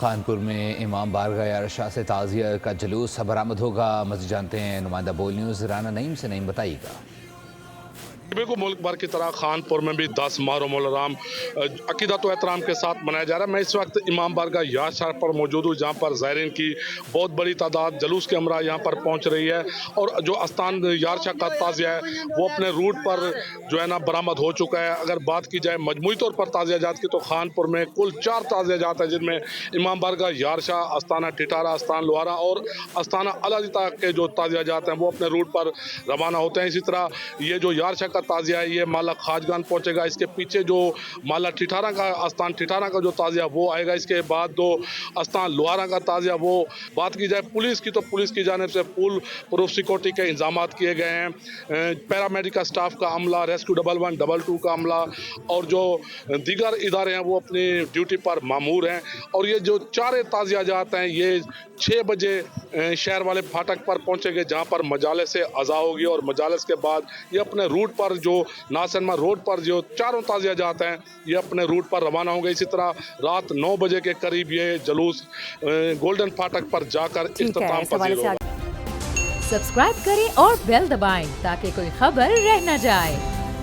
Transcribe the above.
खानपुर में इमाम बारगाह यारशाह से ताज़िया का जुलूस बरामद होगा। मज़ीद जानते हैं नुमाइंदा बोल न्यूज़ राना नईम से। नईम बताइएगा। बिल्कुल मुल्क भर की तरह खानपुर में भी 10 मुहर्रम उल हराम अकीदत व एहतराम के साथ मनाया जा रहा है। मैं इस वक्त इमाम बारगाह यारशाह पर मौजूद हूँ, जहाँ पर ज़ायरीन की बहुत बड़ी तादाद जुलूस के हमरा यहाँ पर पहुँच रही है और जो आस्थान यारशाह का ताज़िया है वो अपने रूट पर जो है ना बरामद हो चुका है। अगर बात की जाए मजमूई तौर पर ताज़िया जात की तो खानपुर में कुल 4 ताज़िया जात है, जिनमें इमाम बारगाह यारशाह, आस्थाना टिटारा, आस्थान लोहारा और आस्थाना अलादिता के जो ताज़िया जात हैं वो अपने रूट पर रवाना होते हैं। इसी तरह ये जो यारशाह का ताज़िया है ये माला खाजगान पहुंचेगा। इसके पीछे जो माला ठिठारा का आस्थान ठिठारा का जो ताज़िया वो आएगा। इसके बाद दो आस्थान लोहारा का ताज़िया वो। बात की जाए पुलिस की तो पुलिस की जानिब से फुल प्रूफ सिक्योरिटी के इंतजाम किए गए हैं। पैरामेडिकल स्टाफ का अमला, रेस्क्यू 11 22 का अमला और जो दीगर इदारे हैं वो अपनी ड्यूटी पर मामूर हैं। और ये जो चारे ताज़िया जाते हैं ये 6 बजे शहर वाले फाटक पर पहुंचेंगे, जहां पर मजाले से अज़ा होगी और मजालस के बाद ये अपने रूट पर जो नासनमा रोड पर जो चारों ताज़िया जाते हैं ये अपने रूट पर रवाना होंगे। इसी तरह रात 9 बजे के करीब ये जुलूस गोल्डन फाटक पर जाकर इख्तिताम पजीर होगा। सब्सक्राइब करें और बेल दबाएं ताकि कोई खबर रह न जाए।